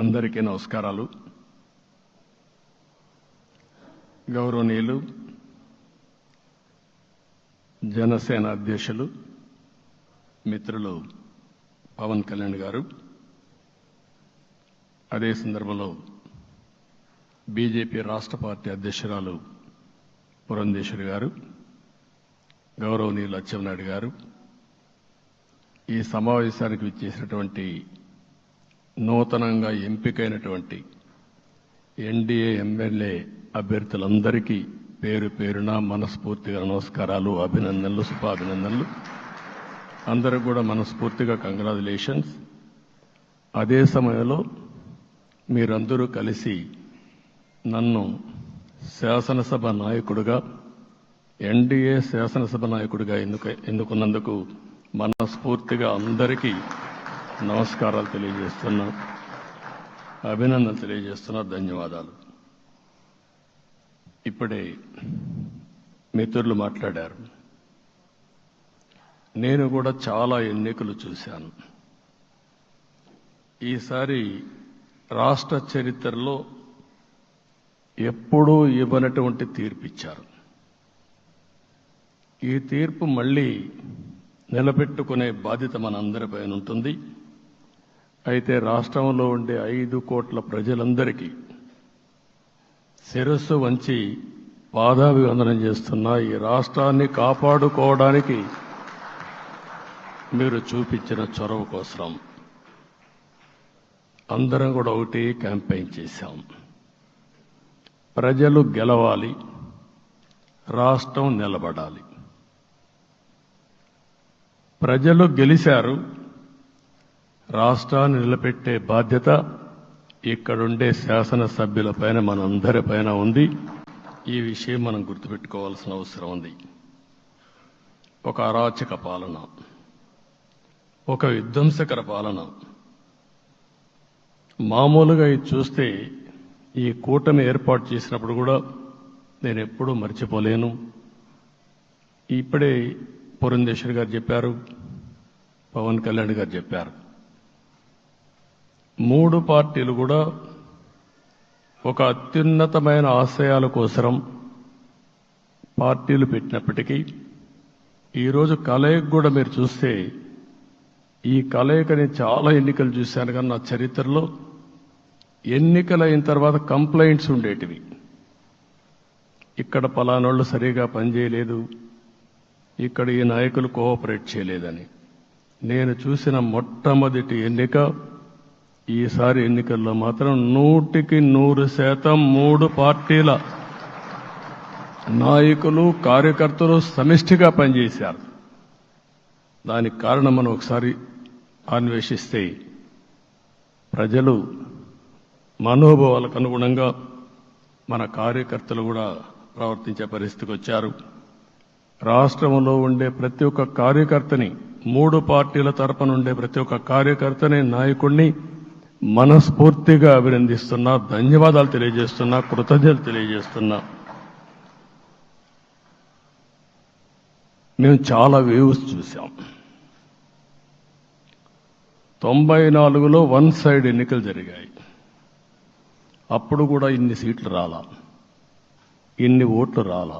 అందరికీ నమస్కారాలు. గౌరవనీయులు జనసేన అధ్యక్షులు మిత్రులు పవన్ కళ్యాణ్ గారు, అదే సందర్భంలో బీజేపీ రాష్ట్ర పార్టీ అధ్యక్షురాలు పురంధేశ్వరి గారు, గౌరవనీయులు అచ్చెన్నాయుడు గారు, ఈ సమావేశానికి విచ్చేసినటువంటి నూతనంగా ఎంపికైనటువంటి ఎన్డీఏ ఎమ్మెల్యే అభ్యర్థులందరికీ పేరు పేరున మనస్ఫూర్తిగా నమస్కారాలు, అభినందనలు, శుభాభినందనలు. అందరూ కూడా మనస్ఫూర్తిగా కంగ్రాచులేషన్స్. అదే సమయంలో మీరందరూ కలిసి నన్ను శాసనసభ నాయకుడిగా, ఎన్డీఏ శాసనసభ నాయకుడిగా ఎన్నుకున్నందుకు మనస్ఫూర్తిగా అందరికీ నమస్కారాలు తెలియజేస్తున్నా, అభినందనలు తెలియజేస్తున్నా, ధన్యవాదాలు. ఇప్పుడే మిత్రులు మాట్లాడారు. నేను కూడా చాలా ఎన్నికలు చూశాను. ఈసారి రాష్ట్ర చరిత్రలో ఎప్పుడూ ఇవ్వనటువంటి తీర్పు ఇచ్చారు. ఈ తీర్పు మళ్ళీ నిలబెట్టుకునే బాధ్యత మనందరిపైన ఉంటుంది. అయితే రాష్ట్రంలో ఉండే 5 కోట్ల ప్రజలందరికీ శిరస్సు వంచి పాదాభివందనం చేస్తున్నా. ఈ రాష్ట్రాన్ని కాపాడుకోవడానికి మీరు చూపించిన చొరవ కోసం అందరం కూడా ఒకటి క్యాంపెయిన్ చేశాం. ప్రజలు గెలవాలి, రాష్ట్రం నిలబడాలి. ప్రజలు గెలిచారు. రాష్ట్రాన్ని నిలబెట్టే బాధ్యత ఇక్కడుండే శాసనసభ్యులపైన, మనందరిపైన ఉంది. ఈ విషయం మనం గుర్తుపెట్టుకోవాల్సిన అవసరం ఉంది. ఒక అరాచక పాలన, ఒక విధ్వంసకర పాలన. మామూలుగా ఇది చూస్తే ఈ కూటమి ఏర్పాటు చేసినప్పుడు కూడా నేను ఎప్పుడూ మర్చిపోలేను. ఇప్పుడే పురంధేశ్వరి గారు చెప్పారు, పవన్ కళ్యాణ్ గారు చెప్పారు. 3 పార్టీలు కూడా ఒక అత్యున్నతమైన ఆశయాల కోసం పార్టీలు పెట్టినప్పటికీ ఈరోజు కలయిక కూడా మీరు చూస్తే, ఈ కలయికని చాలా ఎన్నికలు చూశాను కానీ నా చరిత్రలో ఎన్నికలైన తర్వాత కంప్లైంట్స్ ఉండేటివి. ఇక్కడ పలానోళ్ళు సరిగా పనిచేయలేదు, ఇక్కడ ఈ నాయకులు కోఆపరేట్ చేయలేదని. నేను చూసిన మొట్టమొదటి ఎన్నిక, ఈసారి ఎన్నికల్లో మాత్రం 100కి 100% 3 పార్టీల నాయకులు, కార్యకర్తలు సమిష్టిగా పనిచేశారు. దానికి కారణం మనం ఒకసారి అన్వేషిస్తే, ప్రజలు మనోభావాలకు అనుగుణంగా మన కార్యకర్తలు కూడా ప్రవర్తించే పరిస్థితికి వచ్చారు. రాష్ట్రంలో ఉండే ప్రతి ఒక్క కార్యకర్తని, 3 పార్టీల తరపున ఉండే ప్రతి ఒక్క కార్యకర్తని, నాయకుడిని మనస్ఫూర్తిగా అభినందిస్తున్నా, ధన్యవాదాలు తెలియజేస్తున్నా, కృతజ్ఞతలు తెలియజేస్తున్నా. మేము చాలా వేవ్స్ చూసాం. 94లో 1 సైడ్ ఎన్నికలు జరిగాయి. అప్పుడు కూడా ఇన్ని సీట్లు రాలా, ఇన్ని ఓట్లు రాలా.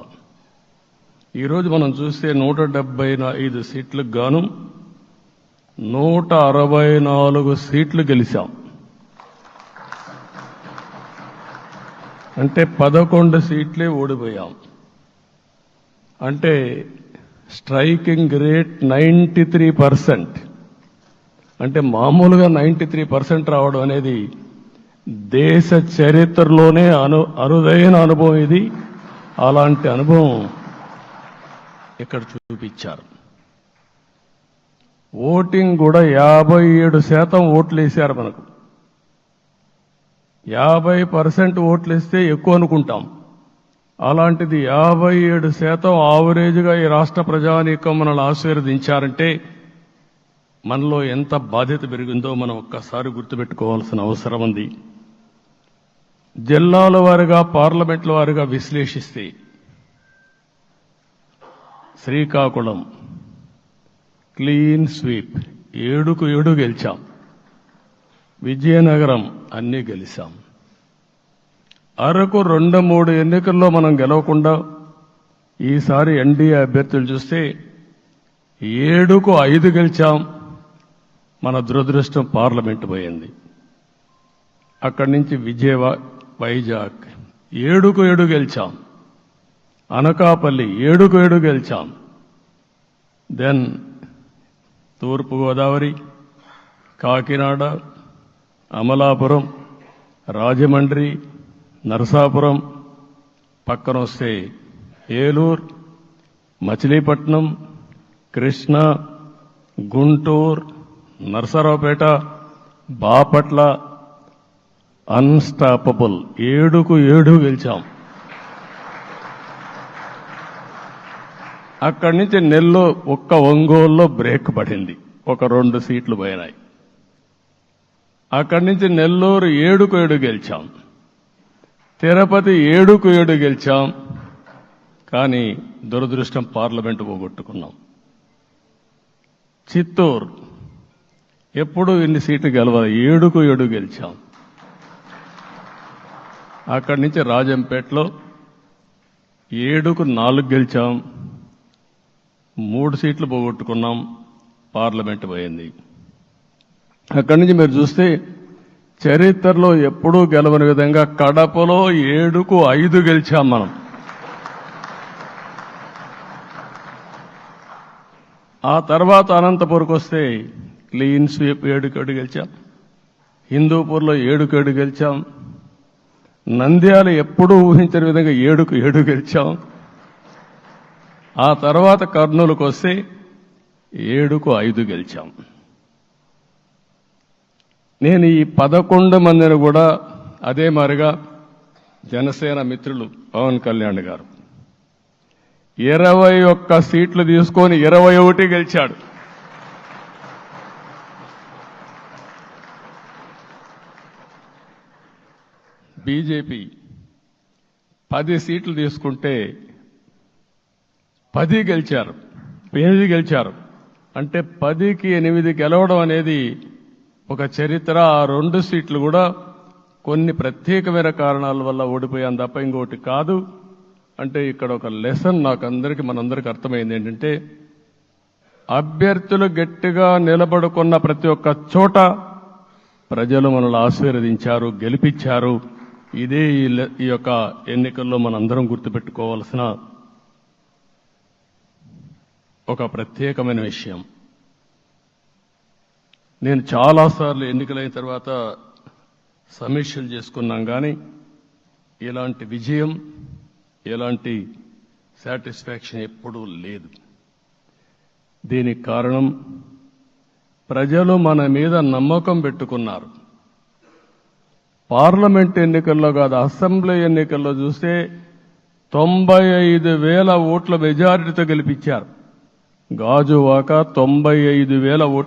ఈరోజు మనం చూస్తే 175 సీట్లకు గాను 164 సీట్లు గెలిచాం. అంటే 11 సీట్లే ఓడిపోయాం. అంటే స్ట్రైకింగ్ రేట్ 93%. అంటే మామూలుగా 93% రావడం అనేది దేశ చరిత్రలోనే అరుదైన అనుభవం ఇది. అలాంటి అనుభవం ఇక్కడ చూపించారు. ఓటింగ్ కూడా 57% ఓట్లు వేశారు. మనకు 50% ఓట్లు వేస్తే ఎక్కువ అనుకుంటాం. అలాంటిది 57% ఆవరేజ్గా ఈ రాష్ట్ర ప్రజానీకం మనల్ని ఆశీర్వదించారంటే మనలో ఎంత బాధ్యత పెరిగిందో మనం ఒక్కసారి గుర్తుపెట్టుకోవాల్సిన అవసరం ఉంది. జిల్లాల వారీగా, పార్లమెంట్ల వారీగా విశ్లేషిస్తే శ్రీకాకుళం క్లీన్ స్వీప్, 7కు 7 గెలిచాం. విజయనగరం అన్నీ గెలిచాం. అరకు 2-3 ఎన్నికల్లో మనం గెలవకుండా ఈసారి ఎన్డీఏ అభ్యర్థులు చూస్తే 7కు 5 గెలిచాం. మన దురదృష్టం పార్లమెంటు పోయింది. అక్కడి నుంచి వైజాగ్ 7కు 7 గెలిచాం. అనకాపల్లి 7కు 7 గెలిచాం. దెన్ తూర్పుగోదావరి, కాకినాడ, అమలాపురం, రాజమండ్రి, నరసాపురం, పక్కన వస్తే ఏలూరు, మచిలీపట్నం, కృష్ణా, గుంటూరు, నరసరావుపేట, బాపట్ల అన్స్టాపబుల్ 7కు 7 గెలిచాం. అక్కడి నుంచి ఒక్క ఒంగోలులో బ్రేక్ పడింది, ఒక 2 సీట్లు పోయినాయి. అక్కడి నుంచి నెల్లూరు 7కు 7 గెలిచాం. తిరుపతి 7కు 7 గెలిచాం. కానీ దురదృష్టం పార్లమెంటు పోగొట్టుకున్నాం. చిత్తూరు ఎప్పుడు ఇన్ని సీట్లు గెలవాలి, 7కు 7 గెలిచాం. అక్కడి నుంచి రాజంపేటలో 7కు 4 గెలిచాం. 3 సీట్లు పోగొట్టుకున్నాం, పార్లమెంటు పోయింది. అక్కడి నుంచి మీరు చూస్తే చరిత్రలో ఎప్పుడూ గెలవని విధంగా కడపలో 7కు 5 గెలిచాం మనం. ఆ తర్వాత అనంతపురకు వస్తే క్లీన్ స్వీప్ 7కు 7 గెలిచాం. హిందూపూర్లో 7కు 7 గెలిచాం. నంద్యాల ఎప్పుడూ ఊహించని విధంగా 7కు 7 గెలిచాం. ఆ తర్వాత కర్నూలుకు వస్తే 7కు 5 గెలిచాం. నేను ఈ 11 మందిని కూడా అదే మారిగా జనసేన మిత్రులు పవన్ కళ్యాణ్ గారు 21 సీట్లు తీసుకొని 21 గెలిచాడు. బీజేపీ 10 సీట్లు తీసుకుంటే 10 గెలిచారు, 8 గెలిచారు. అంటే 10కి 8 గెలవడం అనేది ఒక చరిత్ర. ఆ 2 సీట్లు కూడా కొన్ని ప్రత్యేకమైన కారణాల వల్ల ఓడిపోయాం తప్ప ఇంకోటి కాదు. అంటే ఇక్కడ ఒక లెసన్ మనందరికీ అర్థమైంది ఏంటంటే, అభ్యర్థులు గట్టిగా నిలబడుకున్న ప్రతి ఒక్క చోట ప్రజలు మనల్ని ఆశీర్వదించారు, గెలిపించారు. ఇదే ఈ యొక్క ఎన్నికల్లో మనందరం గుర్తుపెట్టుకోవాల్సిన ఒక ప్రత్యేకమైన విషయం. నేను చాలాసార్లు ఎన్నికలైన తర్వాత సమీక్షలు చేసుకున్నాం, కానీ ఇలాంటి విజయం, ఎలాంటి సాటిస్ఫాక్షన్ ఎప్పుడూ లేదు. దీనికి కారణం ప్రజలు మన మీద నమ్మకం పెట్టుకున్నారు. పార్లమెంట్ ఎన్నికల్లో కాదు, అసెంబ్లీ ఎన్నికల్లో చూస్తే 95,000 ఓట్ల మెజారిటీతో గెలిపించారు. గాజువాక 95,000 ఓట్ల